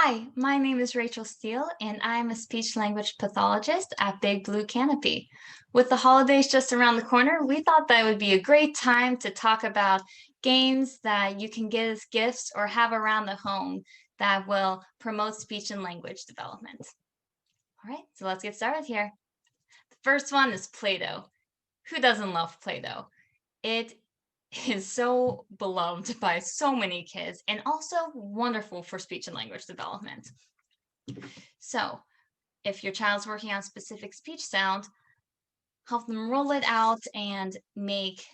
Hi, my name is Rachel Steele, and I'm a speech language pathologist at Big Blue Canopy. With the holidays just around the corner, we thought that would be a great time to talk about games that you can get as gifts or have around the home that will promote speech and language development. All right, so let's get started here. The first one is Play-Doh. Who doesn't love Play-Doh? It is so beloved by so many kids and also wonderful for speech and language development. So if your child's working on specific speech sound, help them roll it out and make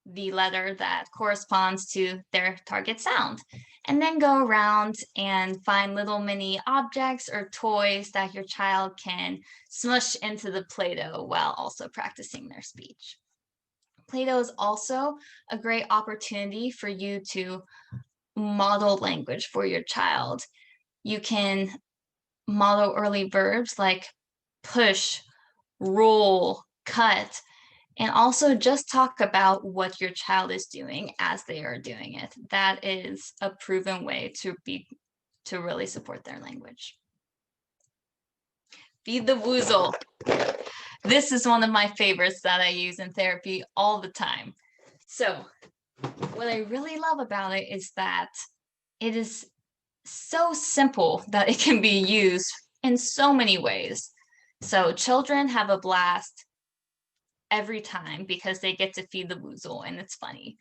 the letter that corresponds to their target sound. And then go around and find little mini objects or toys that your child can smush into the Play-Doh while also practicing their speech. Play-Doh is also a great opportunity for you to model language for your child. You can model early verbs like push, roll, cut, and also just talk about what your child is doing as they are doing it. That is a proven way to really support their language. Feed the Woozle. This is one of my favorites that I use in therapy all the time. So what I really love about it is that it is so simple that it can be used in so many ways. So children have a blast every time because they get to feed the Woozle and it's funny.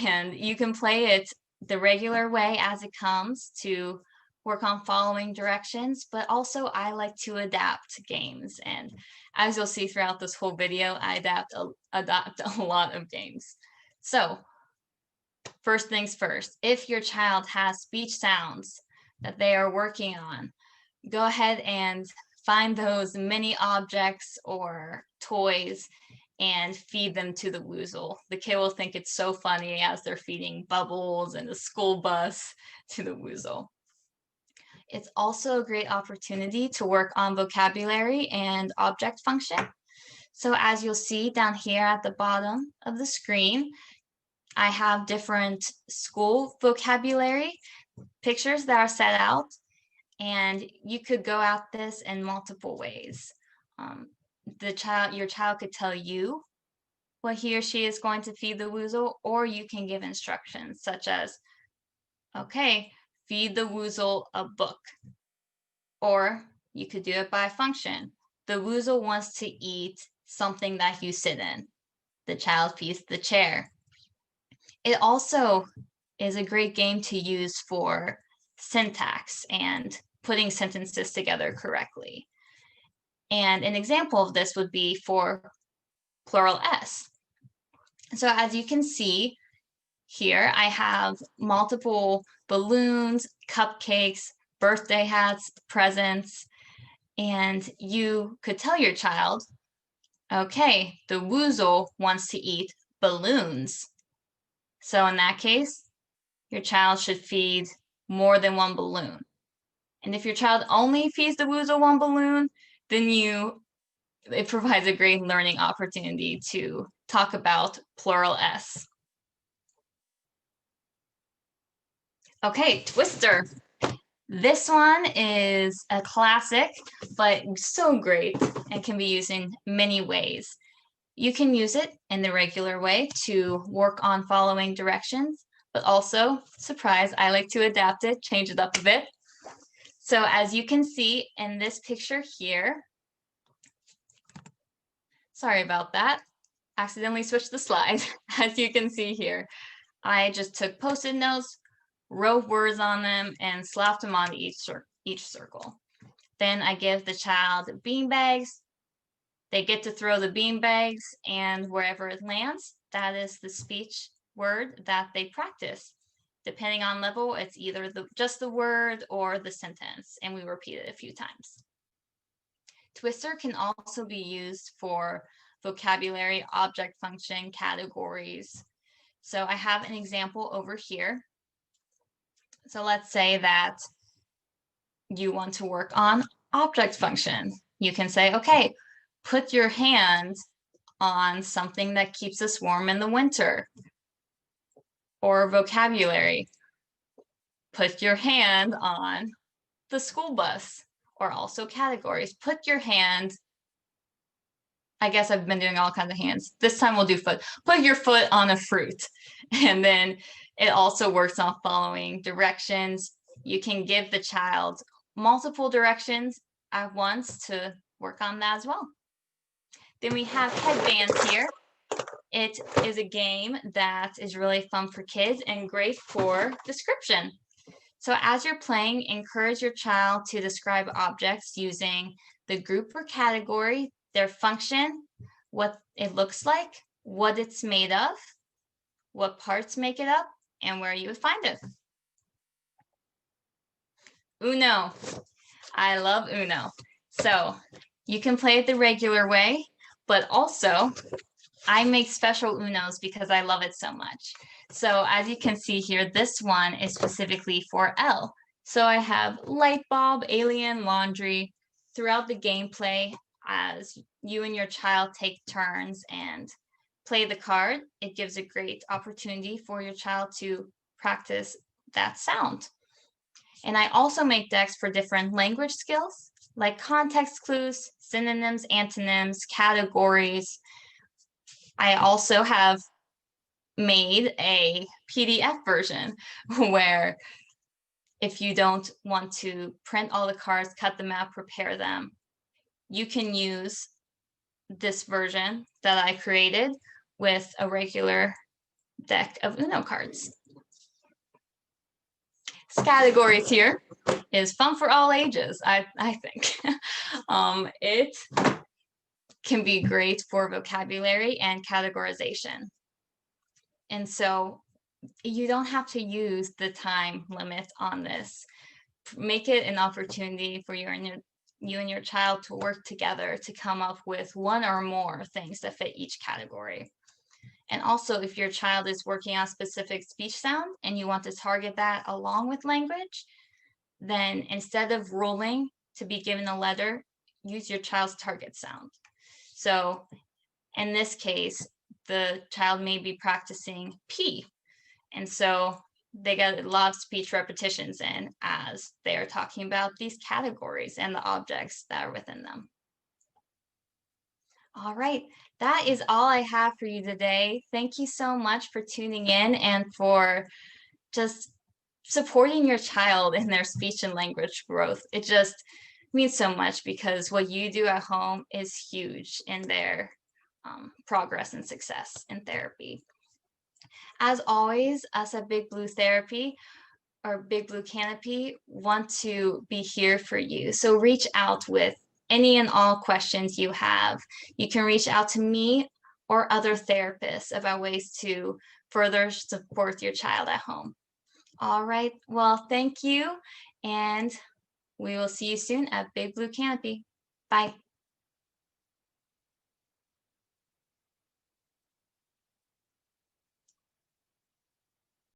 And you can play it the regular way as it comes to work on following directions, but also I like to adapt games. And as you'll see throughout this whole video, I adapt a lot of games. So first things first, if your child has speech sounds that they are working on, go ahead and find those mini objects or toys and feed them to the Woozle. The kid will think it's so funny as they're feeding bubbles and a school bus to the Woozle. It's also a great opportunity to work on vocabulary and object function. So as you'll see down here at the bottom of the screen, I have different school vocabulary pictures that are set out, and you could go at this in multiple ways. Your child could tell you what he or she is going to feed the Woozle, or you can give instructions such as, okay, feed the Woozle a book. Or you could do it by function. The Woozle wants to eat something that you sit in. The child feeds the chair. It also is a great game to use for syntax and putting sentences together correctly. And an example of this would be for plural S. So as you can see here, I have multiple balloons, cupcakes, birthday hats, presents, and you could tell your child, okay, the Woozle wants to eat balloons. So in that case, your child should feed more than one balloon. And if your child only feeds the Woozle one balloon, then it provides a great learning opportunity to talk about plural S. Okay, Twister. This one is a classic, but so great and can be used in many ways. You can use it in the regular way to work on following directions, but also, surprise, I like to adapt it, change it up a bit. So as you can see in this picture here, sorry about that, accidentally switched the slide. As you can see here, I just took Post-it notes, wrote words on them, and slapped them on each circle. Then I give the child bean bags. They get to throw the bean bags, and wherever it lands, that is the speech word that they practice. Depending on level, it's either just the word or the sentence, and we repeat it a few times. Twister can also be used for vocabulary, object function, categories. So I have an example over here. So let's say that you want to work on object function. You can say, okay, put your hand on something that keeps us warm in the winter. Or vocabulary, put your hand on the school bus, or also categories. Put your hand, I guess I've been doing all kinds of hands. This time we'll do foot. Put your foot on a fruit. And then it also works on following directions. You can give the child multiple directions at once to work on that as well. Then we have Headbands here. It is a game that is really fun for kids and great for description. So as you're playing, encourage your child to describe objects using the group or category, their function, what it looks like, what it's made of, what parts make it up, and where you would find it. Uno. I love Uno. So you can play it the regular way, but also I make special Unos because I love it so much. So as you can see here, this one is specifically for L. So I have light bulb, alien, laundry. Throughout the gameplay, as you and your child take turns and play the card, it gives a great opportunity for your child to practice that sound. And I also make decks for different language skills, like context clues, synonyms, antonyms, categories. I also have made a PDF version where if you don't want to print all the cards, cut them out, prepare them, you can use this version that I created with a regular deck of Uno cards. This categories here is fun for all ages, I think. It can be great for vocabulary and categorization. And so you don't have to use the time limit on this. Make it an opportunity for you and your child to work together to come up with one or more things that fit each category. And also, if your child is working on specific speech sound and you want to target that along with language, then instead of rolling to be given a letter, use your child's target sound. So in this case, the child may be practicing P. And so they get a lot of speech repetitions in as they're talking about these categories and the objects that are within them. All right, that is all I have for you today. Thank you so much for tuning in and for just supporting your child in their speech and language growth. It just means so much because what you do at home is huge in their progress and success in therapy. As always, us at Big Blue Therapy or Big Blue Canopy want to be here for you. So reach out with any and all questions you have. You can reach out to me or other therapists about ways to further support your child at home. All right, well, thank you, and we will see you soon at Big Blue Canopy. Bye.